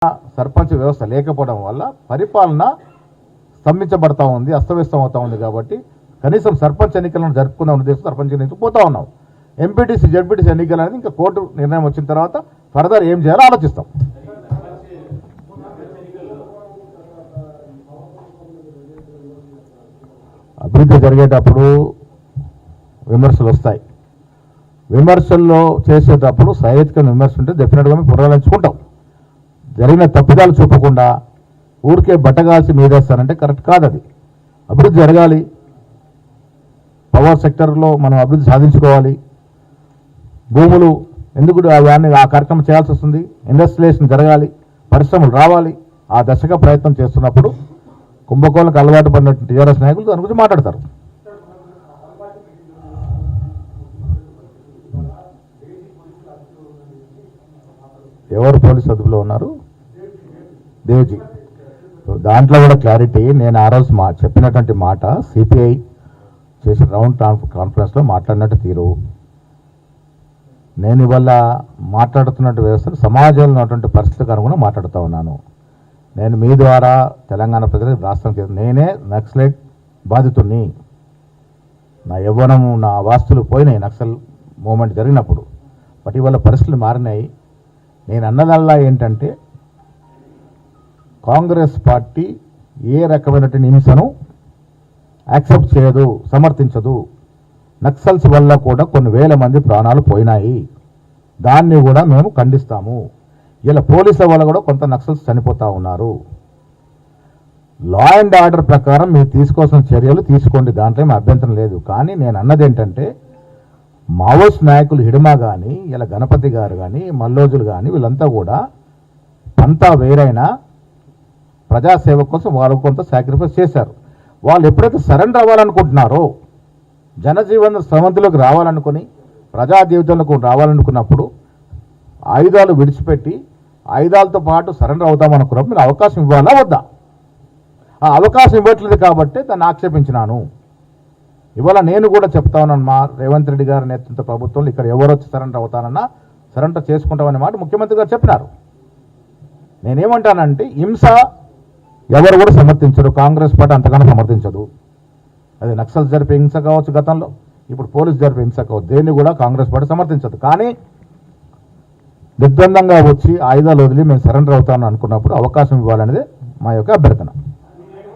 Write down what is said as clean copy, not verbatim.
సర్పంచ్ వ్యవస్థ లేకపోవడం వల్ల పరిపాలన స్తంభించబడతా ఉంది, అస్తవ్యస్తం అవుతా ఉంది. కాబట్టి కనీసం సర్పంచ్ ఎన్నికలను జరుపుకుందాం ఉద్దేశం సర్పంచ్ ఎన్నికలు పోతా ఉన్నాం. ఎంపీటీసీ జడ్పీటీసీ ఎన్నికలు అనేది ఇంకా కోర్టు నిర్ణయం వచ్చిన తర్వాత ఫర్దర్ ఏం చేయాలో ఆలోచిస్తాం. అభివృద్ధి జరిగేటప్పుడు విమర్శలు వస్తాయి. విమర్శల్లో చేసేటప్పుడు సహేతుకమైన విమర్శ ఉంటే డెఫినెట్గా మేము పునరాలించుకుంటాం. జరిగిన తప్పిదాలు చూపకుండా ఊరికే బట్టగాల్సి మీదేస్తారంటే కరెక్ట్ కాదు. అది అభివృద్ధి జరగాలి. పవర్ సెక్టర్లో మనం అభివృద్ధి సాధించుకోవాలి. భూములు ఎందుకు ఆ కార్యక్రమం చేయాల్సి వస్తుంది. ఇండస్ట్రియలైజేషన్ జరగాలి, పరిశ్రమలు రావాలి. ఆ దశగా ప్రయత్నం చేస్తున్నప్పుడు కుంభకోణాలకు అలవాటు పడినట్టు టీఆర్ఎస్ నాయకులు దాని గురించి మాట్లాడతారు. ఎవరు పోలీసు అదుపులో ఉన్నారు? దేవ్జీ. దాంట్లో కూడా క్లారిటీ. నేను ఆ రోజు చెప్పినటువంటి మాట సిపిఐ చేసిన రౌండ్ కాన్ఫరెన్స్లో మాట్లాడినట్టు తీరు. నేను ఇవాళ మాట్లాడుతున్నట్టు వ్యవస్థను సమాజంలో ఉన్నటువంటి పరిస్థితులకు అనుగుణంగా మాట్లాడుతూ ఉన్నాను. నేను మీ ద్వారా తెలంగాణ ప్రజలకు రాష్ట్రానికి నేనే నక్సలైట్ బాధితుడిని. నా యవ్వనము నా వాస్తులు పోయినాయి నక్సల్ మూమెంట్ జరిగినప్పుడు. బట్ ఇవాళ పరిస్థితులు మారినాయి. నేను అన్నదల్లా ఏంటంటే కాంగ్రెస్ పార్టీ ఏ రకమైనటువంటి హింసను యాక్సెప్ట్ చేయదు, సమర్థించదు. నక్సల్స్ వల్ల కూడా కొన్ని వేల మంది ప్రాణాలు పోయినాయి. దాన్ని కూడా మేము ఖండిస్తాము. ఇలా పోలీసుల వల్ల కూడా కొంత నక్సల్స్ చనిపోతూ ఉన్నారు. లా అండ్ ఆర్డర్ ప్రకారం మీరు తీసుకోవాల్సిన చర్యలు తీసుకోండి, దాంట్లో ఏమి అభ్యంతరం లేదు. కానీ నేను అన్నది ఏంటంటే మావోయిస్ట్ నాయకులు హిడమా కానీ ఇలా గణపతి గారు కానీ మల్లోజులు కానీ వీళ్ళంతా కూడా అంతా వేరైనా ప్రజాసేవ కోసం వాళ్ళు కొంత సాక్రిఫైస్ చేశారు. వాళ్ళు ఎప్పుడైతే సరెండర్ అవ్వాలనుకుంటున్నారో, జనజీవన స్రవంతిలోకి రావాలనుకుని ప్రజా జీవితంలోకి రావాలనుకున్నప్పుడు ఆయుధాలు విడిచిపెట్టి ఆయుధాలతో పాటు సరెండర్ అవుతామనుకున్నప్పుడు మీరు అవకాశం ఇవ్వాలా వద్దా? ఆ అవకాశం ఇవ్వట్లేదు కాబట్టి దాన్ని ఆక్షేపించినాను. ఇవాళ నేను కూడా చెప్తా ఉన్నాను, మా రేవంత్ రెడ్డి గారి నేతృత్వ ప్రభుత్వంలో ఇక్కడ ఎవరు వచ్చి సరెండర్ అవుతానన్నా సరెండర్ చేసుకుంటామనే మాట ముఖ్యమంత్రి గారు చెప్పినారు. నేనేమంటానంటే హింస ఎవరు కూడా సమర్థించరు. కాంగ్రెస్ పార్టీ అంతగానో సమర్థించదు. అది నక్సల్ జరిపే హింస కావచ్చు గతంలో, ఇప్పుడు పోలీసు జరిపే హింస కావచ్చు, దేన్ని కూడా కాంగ్రెస్ పార్టీ సమర్థించదు. కానీ నిర్బంధంగా వచ్చి ఆయుధాలు వదిలి మేము సరెండర్ అవుతామని అనుకున్నప్పుడు అవకాశం ఇవ్వాలనేది మా యొక్క అభ్యర్థన.